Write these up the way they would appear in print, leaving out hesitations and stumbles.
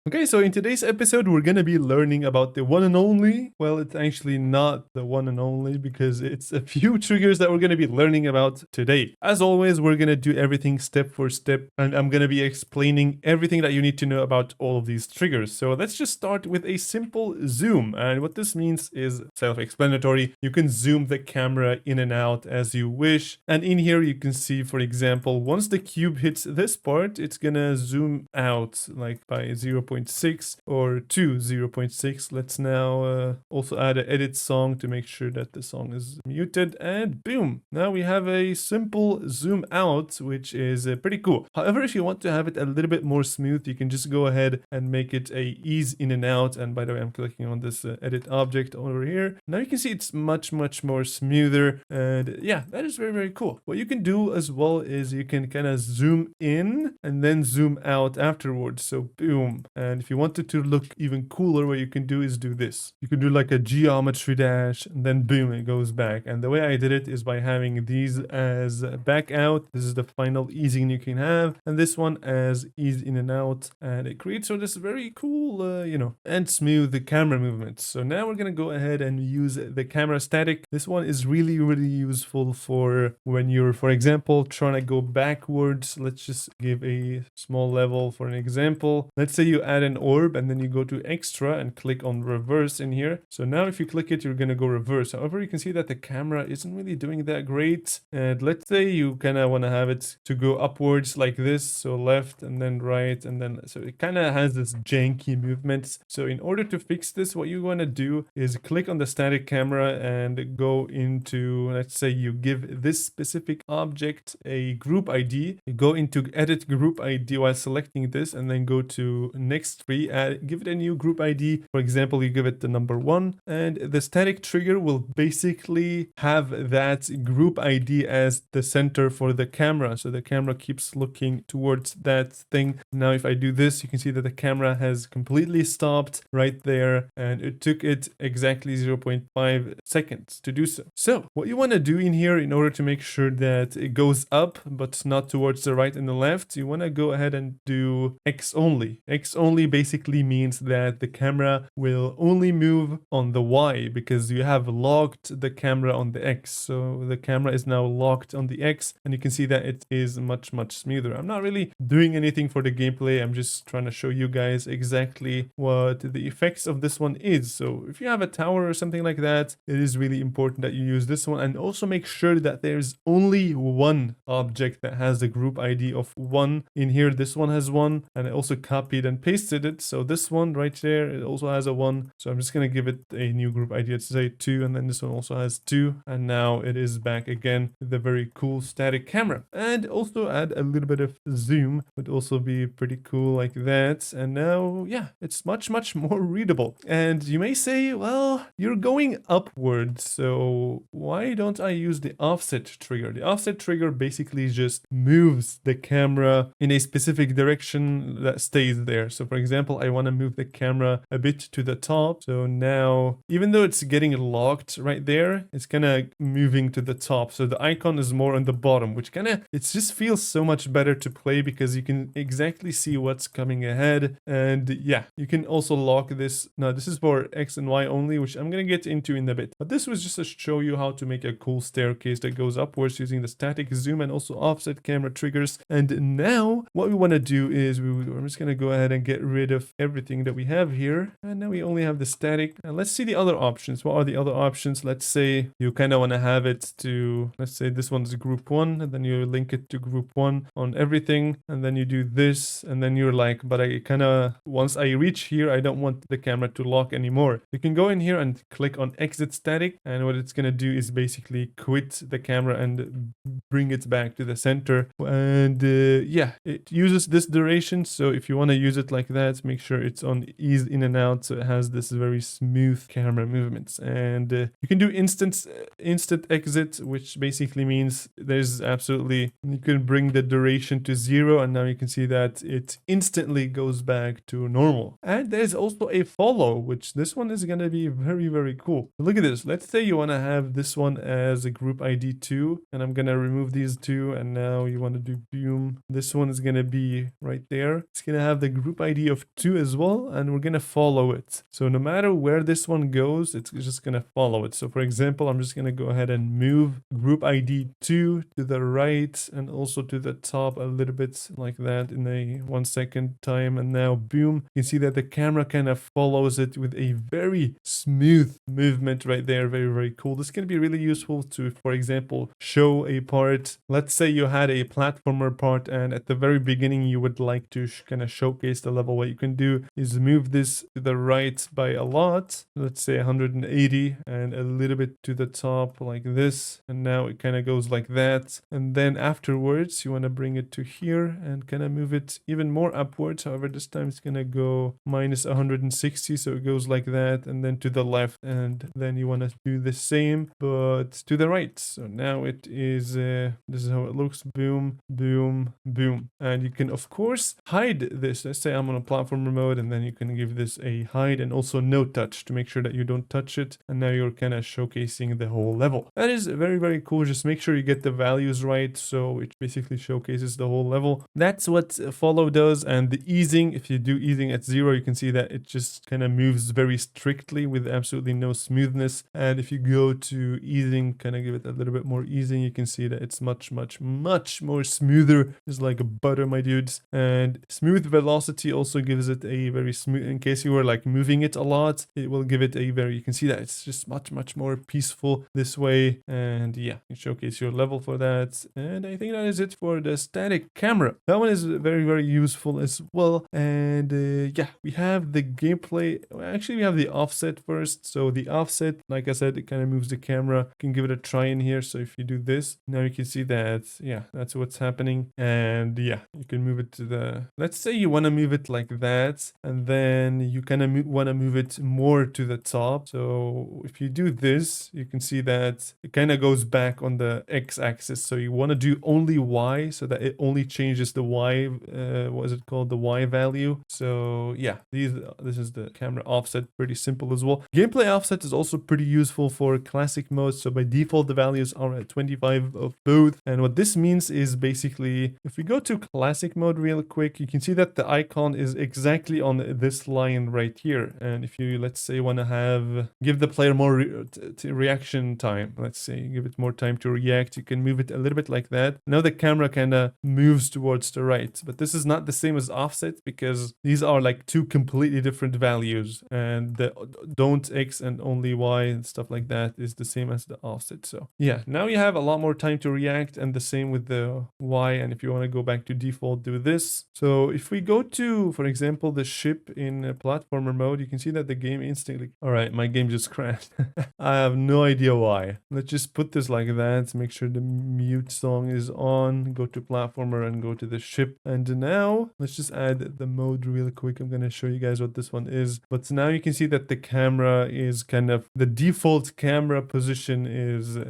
Okay, so in today's episode, we're gonna be learning about the one and only. Well, it's actually not the one and only because it's a few triggers that we're gonna be learning about today. As always, we're gonna do everything step for step, and I'm gonna be explaining everything that you need to know about all of these triggers. So let's just start with a simple zoom. And what this means is self-explanatory. You can zoom the camera in and out as you wish. And in here, you can see, for example, once the cube hits this part, it's gonna zoom out like by 0.6 or to 0.6. Let's now also add an edit song to make sure that the song is muted, and boom, now we have a simple zoom out, which is pretty cool. However, if you want to have it a little bit more smooth, you can just go ahead and make it a ease in and out. And by the way, I'm clicking on this edit object over here. Now you can see it's much more smoother, and yeah, that is very cool. What you can do as well is you can kind of zoom in and then zoom out afterwards. So boom. And if you want it to look even cooler, what you can do is do this. You can do like a geometry dash, and then boom, it goes back. And the way I did it is by having these as back out. This is the final easing you can have, and this one as ease in and out. And it creates so this very cool, and smooth camera movements. So now we're gonna go ahead and use the camera static. This one is really useful for when you're, for example, trying to go backwards. Let's just give a small level for an example. Let's say you add an orb and then you go to extra and click on reverse in here. So now if you click it, you're gonna go reverse. However, you can see that the camera isn't really doing that great. And let's say you kind of want to have it to go upwards like this. So left and then right, and then so it kind of has this janky movements. So in order to fix this, what you want to do is click on the static camera and go into, let's say you give this specific object a group ID. You go into edit group ID while selecting this, and then go to next tree, give it a new group ID. For example, you give it the number 1, and the static trigger will basically have that group ID as the center for the camera. So the camera keeps looking towards that thing. Now, if I do this, you can see that the camera has completely stopped right there, and it took it exactly 0.5 seconds to do so. So what you want to do in here in order to make sure that it goes up but not towards the right and the left, you want to go ahead and do X only. X only basically means that the camera will only move on the Y because you have locked the camera on the X. So the camera is now locked on the X, and you can see that it is much smoother. I'm not really doing anything for the gameplay. I'm just trying to show you guys exactly what the effects of this one is. So if you have a tower or something like that, it is really important that you use this one, and also make sure that there's only one object that has the group ID of 1 in here. This one has 1, and I also copied and pasted it. So this one right there, it also has a 1. So I'm just gonna give it a new group ID. Let's say 2, and then this one also has 2, and now it is back again with the very cool static camera. And also add a little bit of zoom would also be pretty cool like that. And now, yeah, it's much more readable. And you may say, well, you're going upwards, so why don't I use the offset trigger? The offset trigger basically just moves the camera in a specific direction that stays there. So for example, I want to move the camera a bit to the top. So now, even though it's getting locked right there, it's kind of moving to the top. So the icon is more on the bottom, which kind of, it just feels so much better to play because you can exactly see what's coming ahead. And yeah, you can also lock this. Now this is for X and Y only, which I'm going to get into in a bit. But this was just to show you how to make a cool staircase that goes upwards using the static zoom and also offset camera triggers. And now what we want to do is we're just going to go ahead and get rid of everything that we have here. And now we only have the static. And let's see the other options. What are the other options? Let's say you kind of want to have it to, let's say this one's group 1, and then you link it to group 1 on everything. And then you do this, and then you're like, but I kind of, once I reach here, I don't want the camera to lock anymore. You can go in here and click on exit static, and what it's going to do is basically quit the camera and bring it back to the center. And yeah, it uses this duration. So if you want to use it like that, make sure it's on ease in and out, so it has this very smooth camera movements. And you can do instant exit, which basically means there's absolutely, you can bring the duration to 0, and now you can see that it instantly goes back to normal. And there's also a follow, which this one is going to be very cool. Look at this. Let's say you want to have this one as a group ID 2, and I'm going to remove these 2, and now you want to do boom. This one is going to be right there. It's going to have the group ID ID of 2 as well, and we're gonna follow it. So no matter where this one goes, it's just gonna follow it. So for example, I'm just gonna go ahead and move group ID 2 to the right and also to the top a little bit like that in a 1 second time. And now boom, you can see that the camera kind of follows it with a very smooth movement right there. Very, very cool. This can be really useful to, for example, show a part. Let's say you had a platformer part and at the very beginning you would like to kind of showcase the level. What you can do is move this to the right by a lot, let's say 180, and a little bit to the top like this, and now it kind of goes like that. And then afterwards you want to bring it to here and kind of move it even more upwards. However, this time it's gonna go minus 160, so it goes like that, and then to the left, and then you want to do the same but to the right. So now it is this is how it looks. Boom, boom, boom. And you can of course hide this. Let's say I'm on a platform mode, and then you can give this a hide and also no touch to make sure that you don't touch it, and now you're kind of showcasing the whole level. That is very, very cool. Just make sure you get the values right, so it basically showcases the whole level. That's what follow does. And the easing, if you do easing at 0, you can see that it just kind of moves very strictly with absolutely no smoothness. And if you go to easing, kind of give it a little bit more easing, you can see that it's much more smoother. It's like butter, my dudes. And smooth velocity also gives it a very smooth, in case you were like moving it a lot, it will give it a very, you can see that it's just much more peaceful this way. And yeah, you showcase your level for that. And I think that is it for the static camera. That one is very, very useful as well. And yeah, we have the gameplay. Actually, we have the offset first. So the offset, like I said, it kind of moves the camera. You can give it a try in here. So if you do this, now you can see that, yeah, that's what's happening. And yeah, you can move it to the, let's say you want to move it like that, and then you kind of want to move it more to the top. So if you do this, you can see that it kind of goes back on the x-axis. So you want to do only y, so that it only changes the y, what is it called, the y value. So yeah, this is the camera offset. Pretty simple as well. Gameplay offset is also pretty useful for classic mode. So by default, the values are at 25 of both. And what this means is basically, if we go to classic mode real quick, you can see that the icon is exactly on this line right here. And if you, let's say, want to give the player more reaction time, let's say give it more time to react, you can move it a little bit like that. Now the camera kind of moves towards the right, but this is not the same as offset because these are like two completely different values, and the don't x and only y and stuff like that is the same as the offset. So yeah, now you have a lot more time to react, and the same with the y. And if you want to go back to default, do this. So if we go to, for example, the ship in platformer mode, you can see that the game instantly, all right, my game just crashed. I have no idea why. Let's just put this like that, make sure the mute song is on, go to platformer and go to the ship. And now let's just add the mode real quick. I'm going to show you guys what this one is. But now you can see that the camera is kind of, the default camera position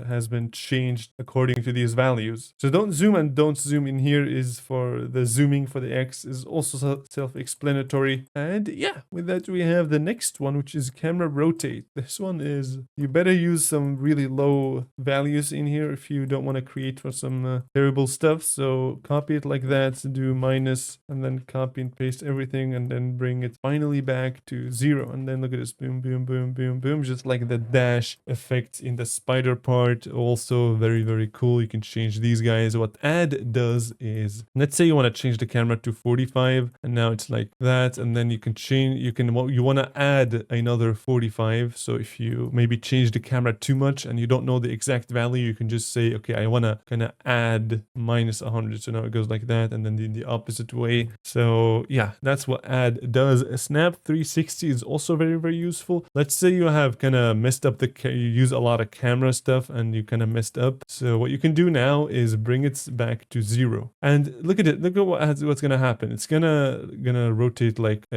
has been changed according to these values. So don't zoom and don't zoom in here is for the zooming for the X is also self-explanatory. And yeah, with that we have the next one, which is camera rotate. This one is, you better use some really low values in here if you don't want to create for some terrible stuff. So copy it like that, do minus, and then copy and paste everything, and then bring it finally back to 0. And then look at this, boom, boom, boom, boom, boom, just like the dash effect in the spider part. Also very, very cool. You can change these guys. What add does is, let's say you want to change the camera to 45, and now it's like that, and then you can change, you want to add another 45. So if you maybe change the camera too much and you don't know the exact value, you can just say, okay, I want to kind of add minus 100. So now it goes like that, and then in the opposite way. So yeah, that's what add does. Snap 360 is also very, very useful. Let's say you have kind of messed up you use a lot of camera stuff and you kind of messed up. So what you can do now is bring it back to 0. And look at it. Look at what's gonna happen. It's gonna rotate like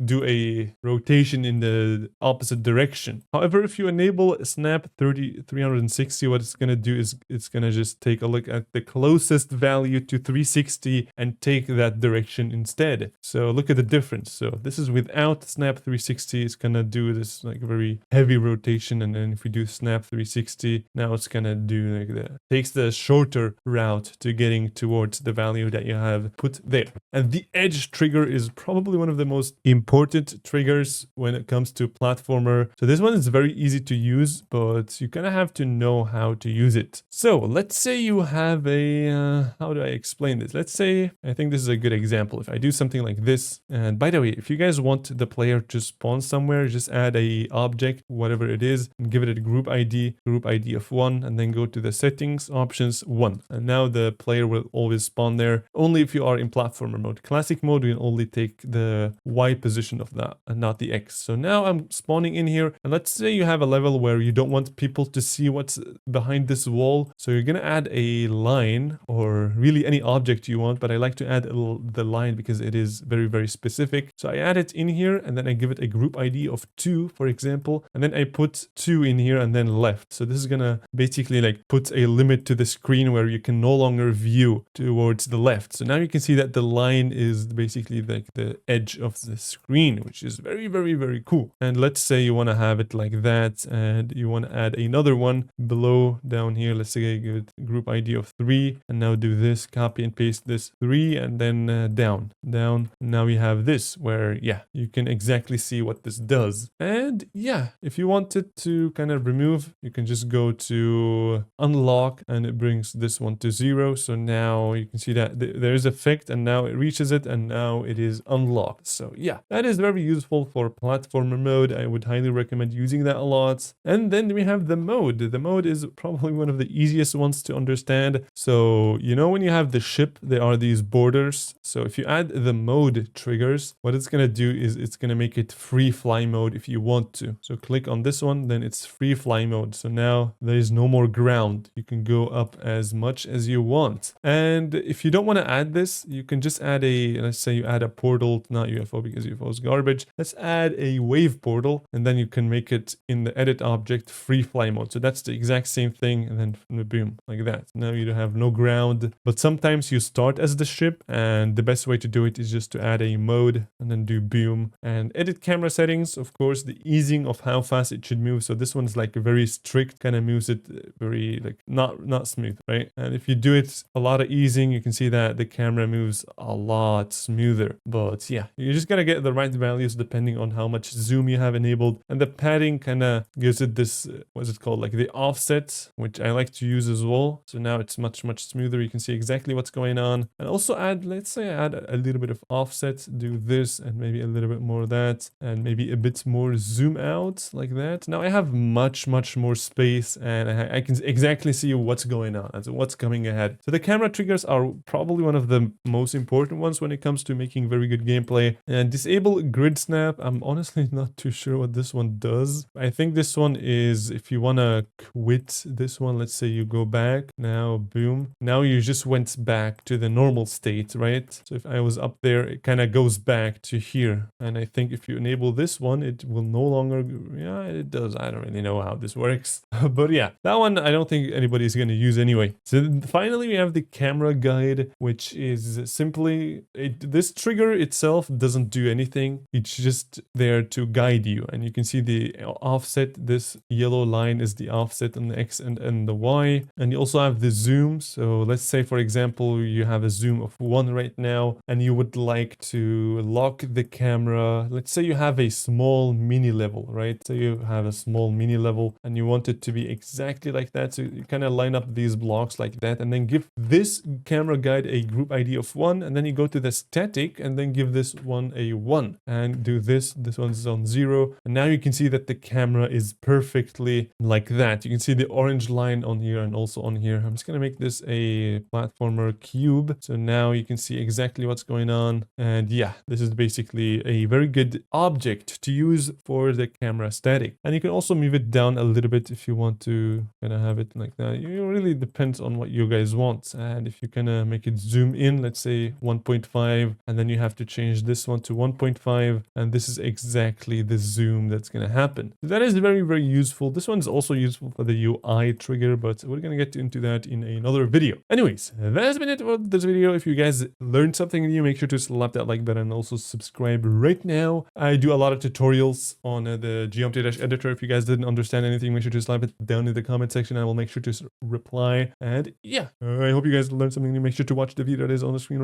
do a rotation in the opposite direction. However, if you enable snap 360, what it's gonna do is it's gonna just take a look at the closest value to 360 and take that direction instead. So look at the difference. So this is without snap 360. It's gonna do this like very heavy rotation, and then if we do snap 360, now it's gonna do like takes the shorter route to getting towards the value that you have put there. And the edge trigger trigger is probably one of the most important triggers when it comes to platformer. So this one is very easy to use, but you kind of have to know how to use it. So let's say you have a, how do I explain this? Let's say, I think this is a good example. If I do something like this, and by the way, if you guys want the player to spawn somewhere, just add a object, whatever it is, and give it a group ID of 1, and then go to the settings, options, 1. And now the player will always spawn there, only if you are in platformer mode. Classic mode will only take the Y position of that and not the X. So now I'm spawning in here, and let's say you have a level where you don't want people to see what's behind this wall. So you're gonna add a line, or really any object you want, but I like to add the line because it is very, very specific. So I add it in here, and then I give it a group ID of 2, for example, and then I put 2 in here and then left. So this is gonna basically like put a limit to the screen where you can no longer view towards the left. So now you can see that the line is basically like the edge of the screen, which is very, very, very cool. And let's say you want to have it like that, and you want to add another one below down here. Let's say I give it group ID of 3, and now do this, copy and paste this 3, and then down. Now we have this where, yeah, you can exactly see what this does. And yeah, if you wanted to kind of remove, you can just go to unlock, and it brings this one to 0. So now you can see that there is effect, and now it reaches it, and now it is unlocked. So yeah, that is very useful for platformer mode. I would highly recommend using that a lot. And then we have the mode. The mode is probably one of the easiest ones to understand. So you know when you have the ship, there are these borders. So if you add the mode triggers, what it's going to do is it's going to make it free fly mode if you want to. So click on this one, then it's free fly mode. So now there is no more ground. You can go up as much as you want. And if you don't want to add this, you can just add a, let's say you add a portal, not UFO because UFO is garbage. Let's add a wave portal, and then you can make it in the edit object free fly mode. So that's the exact same thing, and then boom, like that. Now you don't have no ground, but sometimes you start as the ship, and the best way to do it is just to add a mode and then do boom and edit camera settings. Of course, the easing of how fast it should move. So this one's like very strict, kind of moves it very like not smooth, right? And if you do it a lot of easing, you can see that the camera moves a lot smoother. But yeah, you just gotta get the right values depending on how much zoom you have enabled. And the padding kind of gives it this, what's it called, like the offset, which I like to use as well. So now it's much smoother. You can see exactly what's going on. And also add, let's say I add a little bit of offset, do this, and maybe a little bit more of that, and maybe a bit more zoom out like that. Now I have much more space, and I can exactly see what's going on and what's coming ahead. So the camera triggers are probably one of the most important ones when it comes to making very good gameplay. And disable grid snap, I'm honestly not too sure what this one does. I think this one is if you want to quit this one, let's say you go back, now boom, now you just went back to the normal state, right? So if I was up there, it kind of goes back to here. And I think if you enable this one, it will no longer, yeah, it does. I don't really know how this works, but yeah, that one I don't think anybody's going to use anyway. So finally we have the camera guide, which is simply, this trigger itself doesn't do anything. It's just there to guide you. And you can see the offset, this yellow line is the offset on the X and the Y. And you also have the zoom. So let's say, for example, you have a zoom of 1 right now, and you would like to lock the camera. Let's say you have a small mini level, right? So you have a small mini level and you want it to be exactly like that. So you kind of line up these blocks like that, and then give this camera guide a group ID of 1, and then you go to the static and then give this one a 1 and do this. This one's on 0. And now you can see that the camera is perfectly like that. You can see the orange line on here and also on here. I'm just going to make this a platformer cube. So now you can see exactly what's going on. And yeah, this is basically a very good object to use for the camera static. And you can also move it down a little bit if you want to kind of have it like that. It really depends on what you guys want. And if you kind of make it zoom in, let's say 1.5, and then you have to change this one to 1.5, and this is exactly the zoom that's going to happen. So that is very useful. This one's also useful for the UI trigger, but we're going to get into that in another video. Anyways, that has been it for this video. If you guys learned something new, make sure to slap that like button and also subscribe right now. I do a lot of tutorials on the Geometry Dash editor. If you guys didn't understand anything, make sure to slap it down in the comment section. I will make sure to reply. And yeah, I hope you guys learned something new. Make sure to watch the video that is on the screen.